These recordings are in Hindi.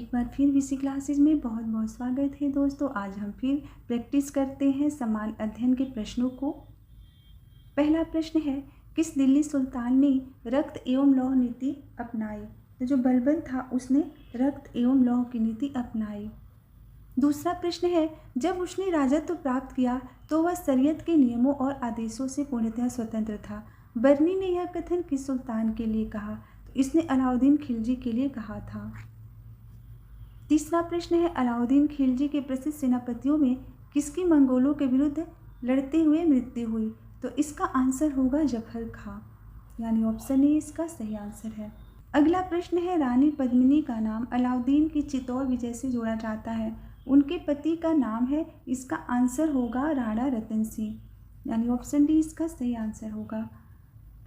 एक बार फिर वीसी क्लासेस में बहुत बहुत स्वागत है दोस्तों। आज हम फिर प्रैक्टिस करते हैं समान अध्ययन के प्रश्नों को। पहला प्रश्न है, किस दिल्ली सुल्तान ने रक्त एवं लौह नीति अपनाई? तो जो बलबन था उसने रक्त एवं लौह की नीति अपनाई। दूसरा प्रश्न है, जब उसने राजत्व प्राप्त किया तो वह शरीयत के नियमों और आदेशों से पूर्णतः स्वतंत्र था। बर्नी ने यह कथन किस सुल्तान के लिए कहा? तो इसने अलाउद्दीन खिलजी के लिए कहा था। तीसरा प्रश्न है, अलाउद्दीन खिलजी के प्रसिद्ध सेनापतियों में किसकी मंगोलों के विरुद्ध लड़ते हुए मृत्यु हुई? तो इसका आंसर होगा जफर खां, यानी ऑप्शन ए इसका सही आंसर है। अगला प्रश्न है, रानी पद्मिनी का नाम अलाउद्दीन की चित्तौड़ विजय से जोड़ा जाता है, उनके पति का नाम है? इसका आंसर होगा राणा रतन सिंह, यानी ऑप्शन डी इसका सही आंसर होगा।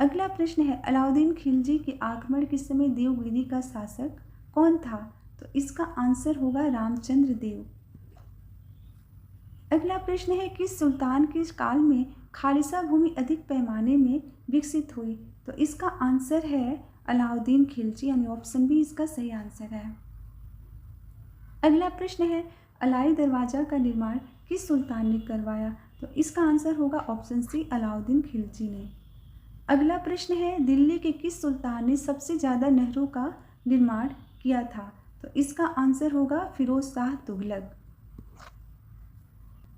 अगला प्रश्न है, अलाउद्दीन खिलजी के आक्रमण के समय देवगिरी का शासक कौन था? तो इसका आंसर होगा रामचंद्र देव। अगला प्रश्न है, किस सुल्तान के काल में खालिसा भूमि अधिक पैमाने में विकसित हुई? तो इसका आंसर है अलाउद्दीन खिलजी, यानी ऑप्शन बी इसका सही आंसर है। अगला प्रश्न है, अलाई दरवाजा का निर्माण किस सुल्तान ने करवाया? तो इसका आंसर होगा ऑप्शन सी अलाउद्दीन खिलजी ने। अगला प्रश्न है, दिल्ली के किस सुल्तान ने सबसे ज़्यादा नहरों का निर्माण किया था? तो इसका आंसर होगा फिरोज शाह तुगलक।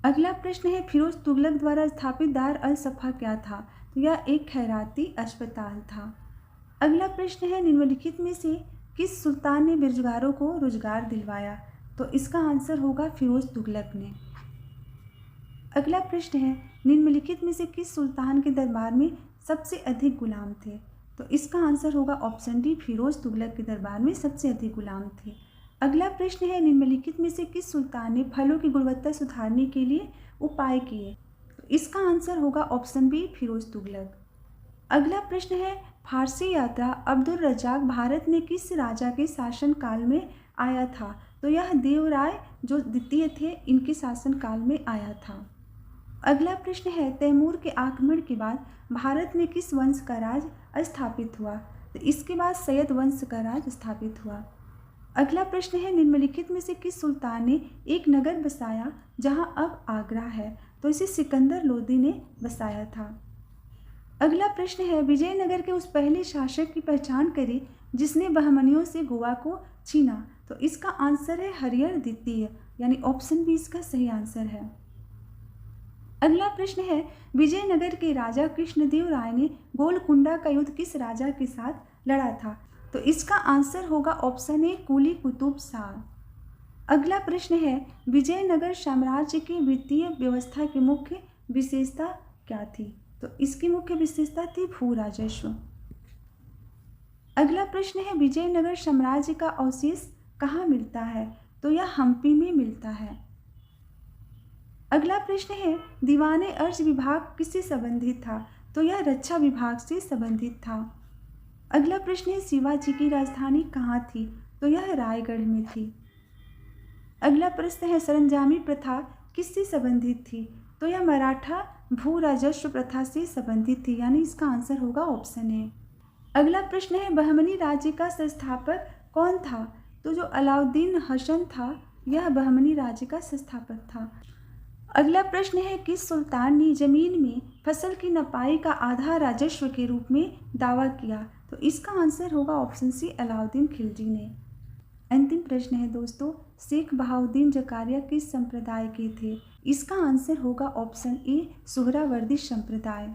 अगला प्रश्न है, फिरोज तुगलक द्वारा स्थापित दार अल सफा क्या था? तो यह एक खैराती अस्पताल था। अगला प्रश्न है, निम्नलिखित में से किस सुल्तान ने बेरोजगारों को रोजगार दिलवाया? तो इसका आंसर होगा फिरोज तुगलक ने। अगला प्रश्न है, निम्नलिखित में से किस सुल्तान के दरबार में सबसे अधिक गुलाम थे? तो इसका आंसर होगा ऑप्शन डी, फिरोज तुगलक के दरबार में सबसे अधिक गुलाम थे। अगला प्रश्न है, निम्नलिखित में से किस सुल्तान ने फलों की गुणवत्ता सुधारने के लिए उपाय किए? तो इसका आंसर होगा ऑप्शन बी, फिरोज तुगलक। अगला प्रश्न है, फारसी यात्रा अब्दुल रज्जाक भारत में किस राजा के शासन काल में आया था? तो यह देवराय जो द्वितीय थे इनके शासन काल में आया था। अगला प्रश्न है, तैमूर के आक्रमण के बाद भारत में किस वंश का राज स्थापित हुआ? तो इसके बाद सैयद वंश का राज स्थापित हुआ। अगला प्रश्न है, निम्नलिखित में से किस सुल्तान ने एक नगर बसाया जहां अब आगरा है? तो इसे सिकंदर लोदी ने बसाया था। अगला प्रश्न है, विजयनगर के उस पहले शासक की पहचान करें जिसने बहमनियों से गोवा को छीना? तो इसका आंसर है हरिहर द्वितीय, यानी ऑप्शन बी इसका सही आंसर है। अगला प्रश्न है, विजयनगर के राजा कृष्णदेव राय ने गोलकुंडा का युद्ध किस राजा के साथ लड़ा था? तो इसका आंसर होगा ऑप्शन ए, कुली कुतुब शाह। अगला प्रश्न है, विजयनगर साम्राज्य की वित्तीय व्यवस्था की मुख्य विशेषता क्या थी? तो इसकी मुख्य विशेषता थी भू राजस्व। अगला प्रश्न है, विजयनगर साम्राज्य का अवशेष कहाँ मिलता है? तो यह हम्पी में मिलता है। अगला प्रश्न है, दीवाने अर्ज विभाग किससे संबंधित था? तो यह रक्षा विभाग से संबंधित था। अगला प्रश्न है, शिवाजी की राजधानी कहाँ थी? तो यह रायगढ़ में थी। अगला प्रश्न है, सरंजामी प्रथा किससे संबंधित थी? तो यह मराठा भू राजस्व प्रथा से संबंधित थी, यानी इसका आंसर होगा ऑप्शन ए। अगला प्रश्न है, बहमनी राज्य का संस्थापक कौन था? तो जो अलाउद्दीन हसन था यह बहमनी राज्य का संस्थापक था। अगला प्रश्न है, किस सुल्तान ने जमीन में फसल की नपाई का आधा राजस्व के रूप में दावा किया? तो इसका आंसर होगा ऑप्शन सी, अलाउद्दीन खिलजी ने। अंतिम प्रश्न है दोस्तों, शेख बहाउद्दीन जकारिया किस संप्रदाय के थे? इसका आंसर होगा ऑप्शन ए, सुहरावर्दी संप्रदाय।